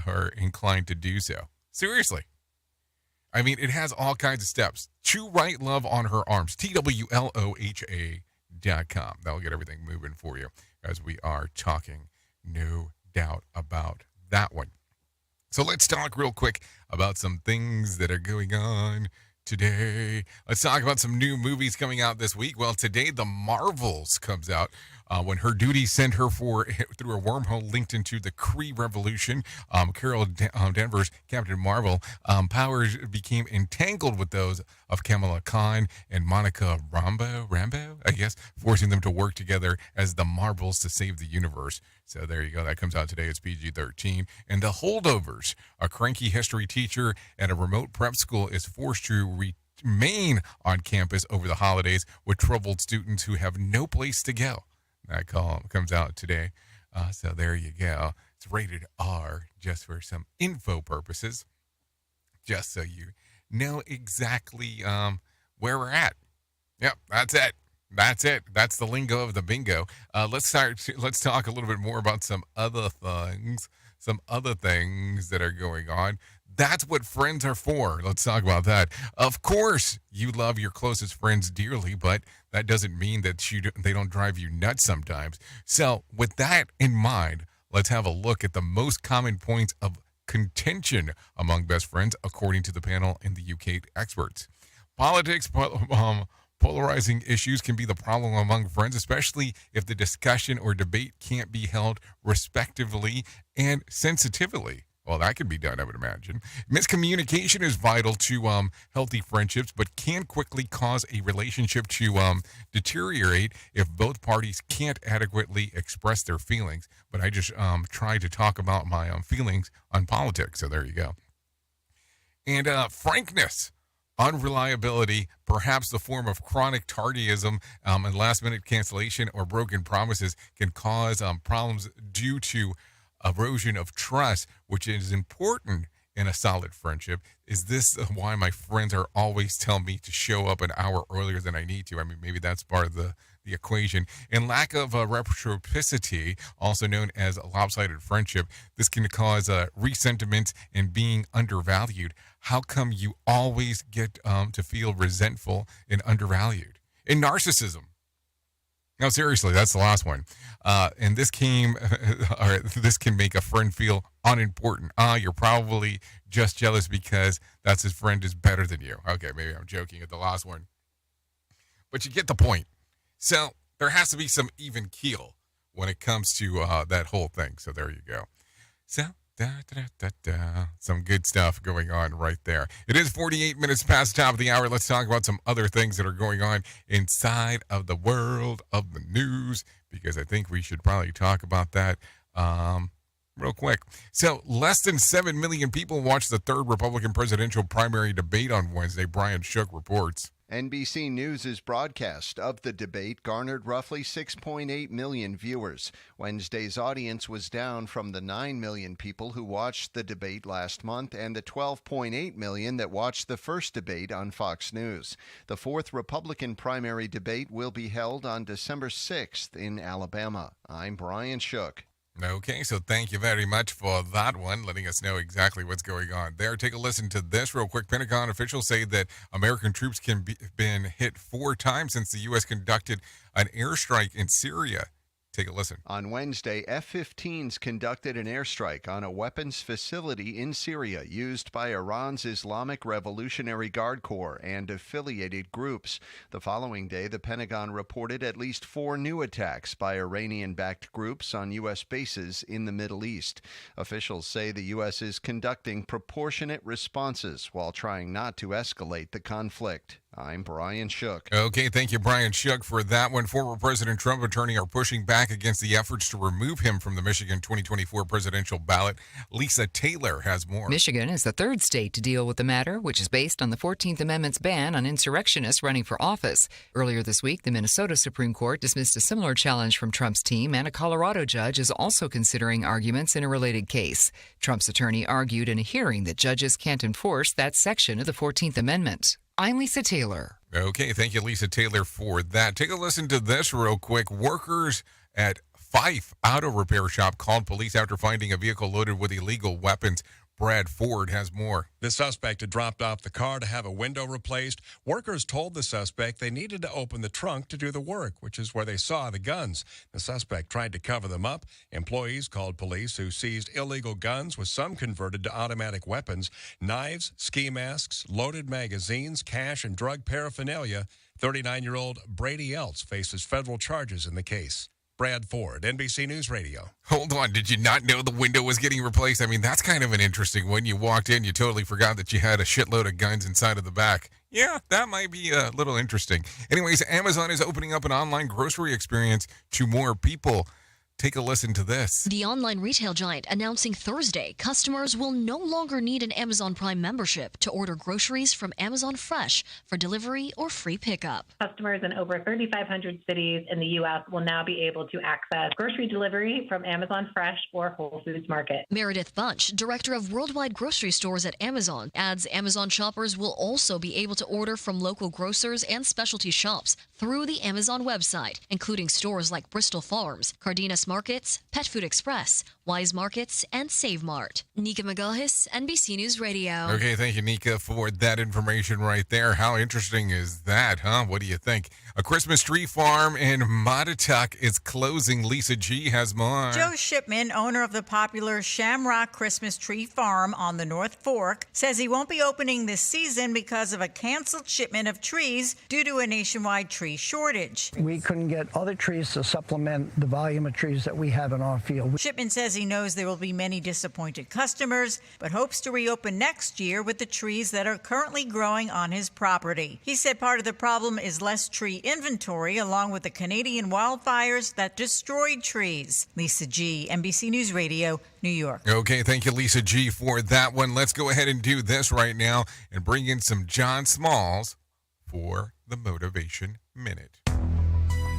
are inclined to do so. Seriously. I mean, it has all kinds of steps. To Write Love on Her Arms, TWLOHA.com. That'll get everything moving for you as we are talking, no doubt about that one. So let's talk real quick about some things that are going on today. Let's talk about some new movies coming out this week. Well, today The Marvels comes out. When her duties sent her through a wormhole linked into the Kree Revolution, Carol Danvers, Captain Marvel, powers became entangled with those of Kamala Khan and Monica Rambeau, I guess, forcing them to work together as the Marvels to save the universe. So there you go. That comes out today. It's PG-13. And The Holdovers, a cranky history teacher at a remote prep school, is forced to remain on campus over the holidays with troubled students who have no place to go. That column comes out today. So there you go. It's rated R just for some info purposes, just so you know exactly where we're at. Yep, that's it. That's it. That's the lingo of the bingo. Let's talk a little bit more about some other things that are going on. That's what friends are for. Let's talk about that. Of course, you love your closest friends dearly, but that doesn't mean that they don't drive you nuts sometimes. So with that in mind, let's have a look at the most common points of contention among best friends, according to the panel and the UK experts. Politics, polarizing issues can be the problem among friends, especially if the discussion or debate can't be held respectively and sensitively. Well, that could be done, I would imagine. Miscommunication is vital to healthy friendships, but can quickly cause a relationship to deteriorate if both parties can't adequately express their feelings. But I just tried to talk about my feelings on politics, so there you go. And frankness, unreliability, perhaps the form of chronic tardyism and last-minute cancellation or broken promises can cause problems due to erosion of trust, which is important in a solid friendship. Is this why my friends are always telling me to show up an hour earlier than I need to? I mean, maybe that's part of the equation. And lack of reciprocity, also known as a lopsided friendship, this can cause resentment and being undervalued. How come you always get to feel resentful and undervalued? And narcissism. No, seriously, that's the last one. And this can make a friend feel unimportant. You're probably just jealous because that's his friend is better than you. Okay, maybe I'm joking at the last one. But you get the point. So there has to be some even keel when it comes to that whole thing. So there you go. So some good stuff going on right there. It is 48 minutes past the top of the hour. Let's talk about some other things that are going on inside of the world of the news, because I think we should probably talk about that real quick. So less than 7 million people watched the third Republican presidential primary debate on Wednesday, Brian Shook reports. NBC News' broadcast of the debate garnered roughly 6.8 million viewers. Wednesday's audience was down from the 9 million people who watched the debate last month and the 12.8 million that watched the first debate on Fox News. The fourth Republican primary debate will be held on December 6th in Alabama. I'm Brian Shook. Okay, so thank you very much for that one, letting us know exactly what's going on there. Take a listen to this real quick. Pentagon officials say that American troops been hit 4 times since the U.S. conducted an airstrike in Syria. Take a listen. On Wednesday, F-15s conducted an airstrike on a weapons facility in Syria used by Iran's Islamic Revolutionary Guard Corps and affiliated groups. The following day, the Pentagon reported at least 4 new attacks by Iranian-backed groups on U.S. bases in the Middle East. Officials say the U.S. is conducting proportionate responses while trying not to escalate the conflict. I'm Brian Shook. Okay, thank you, Brian Shook, for that one. Former President Trump attorney are pushing back against the efforts to remove him from the Michigan 2024 presidential ballot. Lisa Taylor has more. Michigan is the 3rd state to deal with the matter, which is based on the 14th Amendment's ban on insurrectionists running for office. Earlier this week, the Minnesota Supreme Court dismissed a similar challenge from Trump's team, and a Colorado judge is also considering arguments in a related case. Trump's attorney argued in a hearing that judges can't enforce that section of the 14th Amendment. I'm Lisa Taylor. Okay, thank you, Lisa Taylor, for that. Take a listen to this real quick. Workers at Fife Auto Repair Shop called police after finding a vehicle loaded with illegal weapons. Brad Ford has more. The suspect had dropped off the car to have a window replaced. Workers told the suspect they needed to open the trunk to do the work, which is where they saw the guns. The suspect tried to cover them up. Employees called police, who seized illegal guns, with some converted to automatic weapons, knives, ski masks, loaded magazines, cash, and drug paraphernalia. 39-year-old Brady Eltz faces federal charges in the case. Brad Ford, NBC News Radio. Hold on, did you not know the window was getting replaced? I mean, that's kind of an interesting one. You walked in, you totally forgot that you had a shitload of guns inside of the back. Yeah, that might be a little interesting. Anyways, Amazon is opening up an online grocery experience to more people. Take a listen to this. The online retail giant announcing Thursday customers will no longer need an Amazon Prime membership to order groceries from Amazon Fresh for delivery or free pickup. Customers in over 3,500 cities in the U.S. will now be able to access grocery delivery from Amazon Fresh or Whole Foods Market. Meredith Bunch, director of worldwide grocery stores at Amazon, adds Amazon shoppers will also be able to order from local grocers and specialty shops through the Amazon website, including stores like Bristol Farms, Cardenas Markets, Pet Food Express, Wise Markets, and Save Mart. Nika Magahis, NBC News Radio. Okay, thank you, Nika, for that information right there. How interesting is that, huh? What do you think? A Christmas tree farm in Mattituck is closing. Lisa G has more. Joe Shipman, owner of the popular Shamrock Christmas Tree Farm on the North Fork, says he won't be opening this season because of a canceled shipment of trees due to a nationwide tree shortage. We couldn't get other trees to supplement the volume of trees that we have in our field. Shipman says he knows there will be many disappointed customers, but hopes to reopen next year with the trees that are currently growing on his property. He said part of the problem is less tree inventory, along with the Canadian wildfires that destroyed trees. Lisa G., NBC News Radio, New York. Okay, thank you, Lisa G., for that one. Let's go ahead and do this right now and bring in some John Smalls for the Motivation Minute.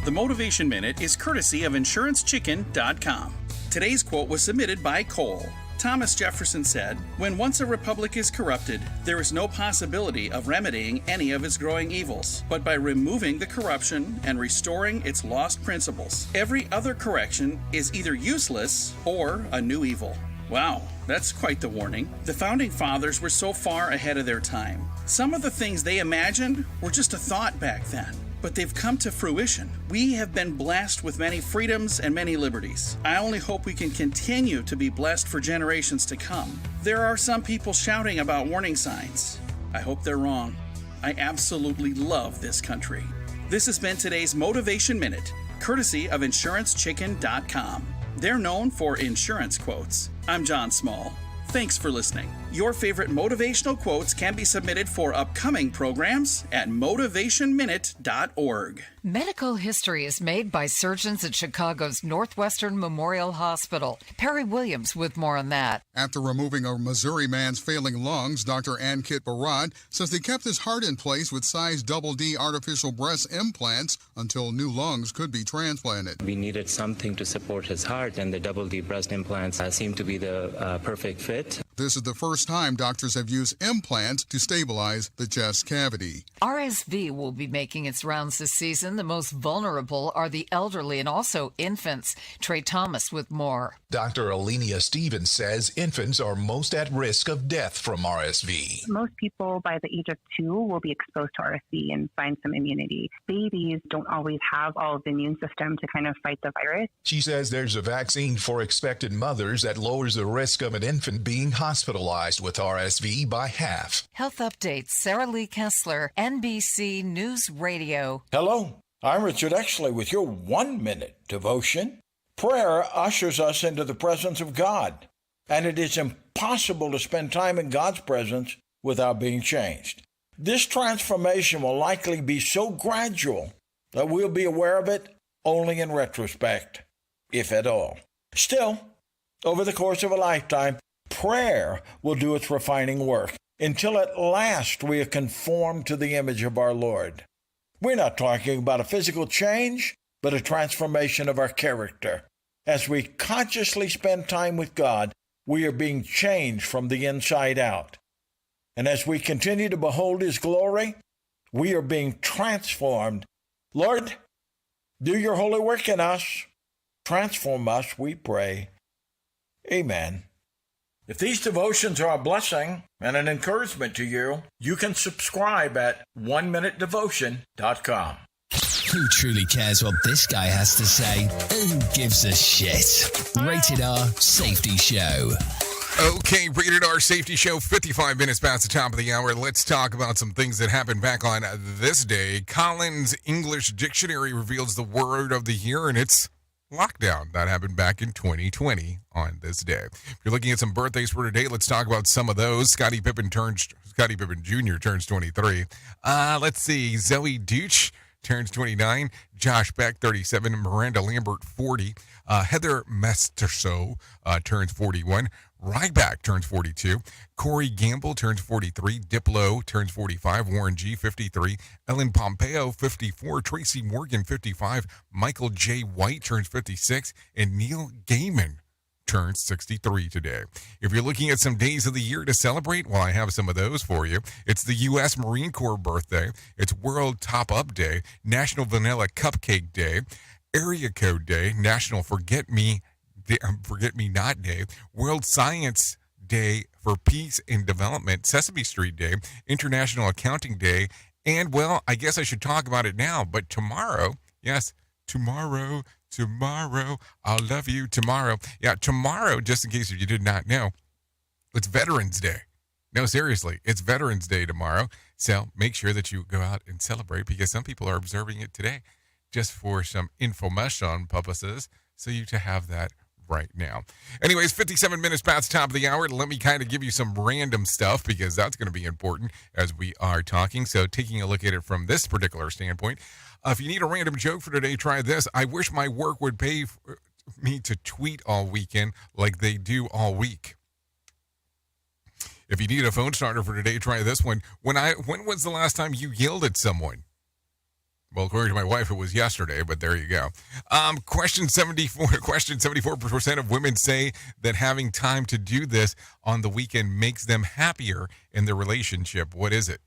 The Motivation Minute is courtesy of InsuranceChicken.com. Today's quote was submitted by Cole. Thomas Jefferson said, "When once a republic is corrupted, there is no possibility of remedying any of its growing evils, but by removing the corruption and restoring its lost principles. Every other correction is either useless or a new evil." Wow, that's quite the warning. The Founding Fathers were so far ahead of their time. Some of the things they imagined were just a thought back then, but they've come to fruition. We have been blessed with many freedoms and many liberties. I only hope we can continue to be blessed for generations to come. There are some people shouting about warning signs. I hope they're wrong. I absolutely love this country. This has been today's Motivation Minute, courtesy of InsuranceChicken.com. They're known for insurance quotes. I'm John Small. Thanks for listening. Your favorite motivational quotes can be submitted for upcoming programs at motivationminute.org. Medical history is made by surgeons at Chicago's Northwestern Memorial Hospital. Perry Williams with more on that. After removing a Missouri man's failing lungs, Dr. Ankit Barad says they kept his heart in place with size D artificial breast implants until new lungs could be transplanted. We needed something to support his heart, and the D breast implants seemed to be the perfect fit. This is the first time doctors have used implants to stabilize the chest cavity. RSV will be making its rounds this season. The most vulnerable are the elderly and also infants. Trey Thomas with more. Dr. Alenia Stevens says infants are most at risk of death from RSV. Most people by the age of 2 will be exposed to RSV and find some immunity. Babies don't always have all of the immune system to kind of fight the virus. She says there's a vaccine for expectant mothers that lowers the risk of an infant being hospitalized with RSV by half. Health updates. Sarah Lee Kessler, NBC News Radio. Hello, I'm Richard Exley with your 1-minute devotion. Prayer ushers us into the presence of God, and it is impossible to spend time in God's presence without being changed. This transformation will likely be so gradual that we'll be aware of it only in retrospect, if at all. Still, over the course of a lifetime, prayer will do its refining work until at last we are conformed to the image of our Lord. We're not talking about a physical change, but a transformation of our character. As we consciously spend time with God, we are being changed from the inside out. And as we continue to behold His glory, we are being transformed. Lord, do your holy work in us. Transform us, we pray. Amen. If these devotions are a blessing and an encouragement to you, you can subscribe at oneminutedevotion.com. Who truly cares what this guy has to say? Who gives a shit? Rated R Safety Show. Okay, Rated R Safety Show, 55 minutes past the top of the hour. Let's talk about some things that happened back on this day. Collins English Dictionary reveals the word of the year, and it's lockdown. That happened back in 2020 on this day. If you're looking at some birthdays for today, let's talk about some of those. Scottie Pippen Jr. turns 23. Let's see. Zoe Deutsch turns 29. Josh Beck, 37. Miranda Lambert, 40. Heather Masterso turns 41. Ryback turns 42. Corey Gamble turns 43. Diplo turns 45. Warren G, 53. Ellen Pompeo, 54. Tracy Morgan, 55. Michael J. White turns 56. And Neil Gaiman turns 63 today. If you're looking at some days of the year to celebrate, well, I have some of those for you. It's the U.S. Marine Corps birthday. It's World Top Up Day. National Vanilla Cupcake Day. Area Code Day. National Forget Me Not Day, World Science Day for Peace and Development, Sesame Street Day, International Accounting Day, and, well, I guess I should talk about it now, but tomorrow, yes, tomorrow, I'll love you tomorrow. Yeah, tomorrow, just in case you did not know, it's Veterans Day. No, seriously, it's Veterans Day tomorrow, so make sure that you go out and celebrate, because some people are observing it today just for some information purposes, so you to have that right now. Anyways, 57 minutes past the top of the hour. Let me kind of give you some random stuff, because that's going to be important as we are talking. So taking a look at it from this particular standpoint, if you need a random joke for today, try this. I wish my work would pay me to tweet all weekend like they do all week. If you need a phone starter for today, try this one. When was the last time you yelled at someone? Well, according to my wife, it was yesterday, but there you go. Question 74% of women say that having time to do this on the weekend makes them happier in their relationship. What is it?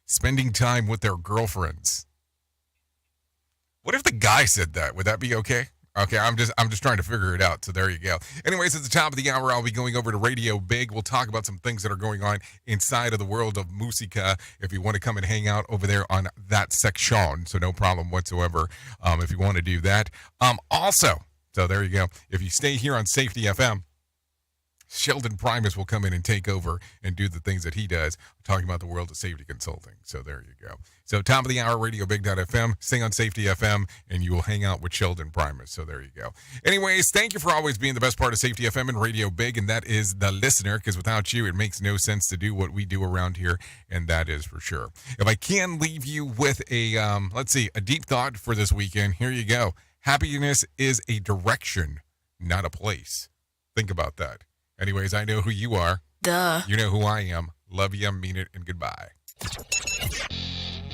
Spending time with their girlfriends. What if the guy said that? Would that be okay? Okay, I'm just trying to figure it out. So there you go. Anyways, at the top of the hour, I'll be going over to Radio Big. We'll talk about some things that are going on inside of the world of musica. If you want to come and hang out over there on that section, so no problem whatsoever. If you want to do that. Also, so there you go. If you stay here on Safety FM, Sheldon Primus will come in and take over and do the things that he does, talking about the world of safety consulting. So there you go. So top of the hour, radiobig.fm, stay on Safety FM, and you will hang out with Sheldon Primus. So there you go. Anyways, thank you for always being the best part of Safety FM and Radio Big, and that is the listener, because without you, it makes no sense to do what we do around here, and that is for sure. If I can leave you with a, a deep thought for this weekend, here you go. Happiness is a direction, not a place. Think about that. Anyways, I know who you are. Duh. You know who I am. Love you, mean it, and goodbye.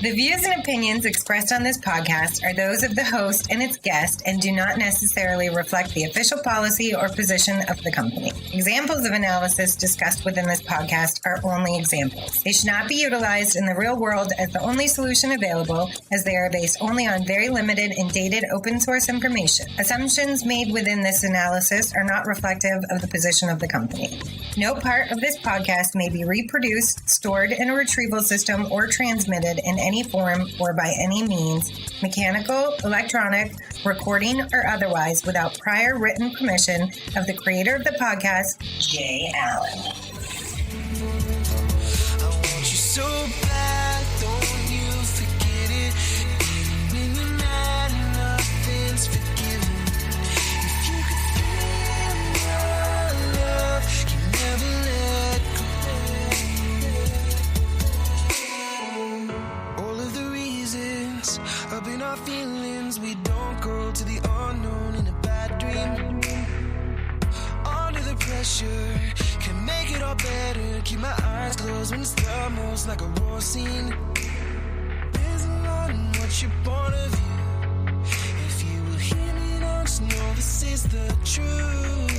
The views and opinions expressed on this podcast are those of the host and its guest and do not necessarily reflect the official policy or position of the company. Examples of analysis discussed within this podcast are only examples. They should not be utilized in the real world as the only solution available, as they are based only on very limited and dated open source information. Assumptions made within this analysis are not reflective of the position of the company. No part of this podcast may be reproduced, stored in a retrieval system, or transmitted in any form or by any means, mechanical, electronic, recording, or otherwise, without prior written permission of the creator of the podcast, Jay Allen. I want you so bad, don't you forget it. When you're mad, nothing's forgiven. If you could feel my love, you never let go. All of the reasons up in our feelings, we don't go to the unknown in a bad dream. Under the pressure, can make it all better. Keep my eyes closed when it's the most like a war scene. There's a lot in what you're born of you. If you will hear me, don't know this is the truth.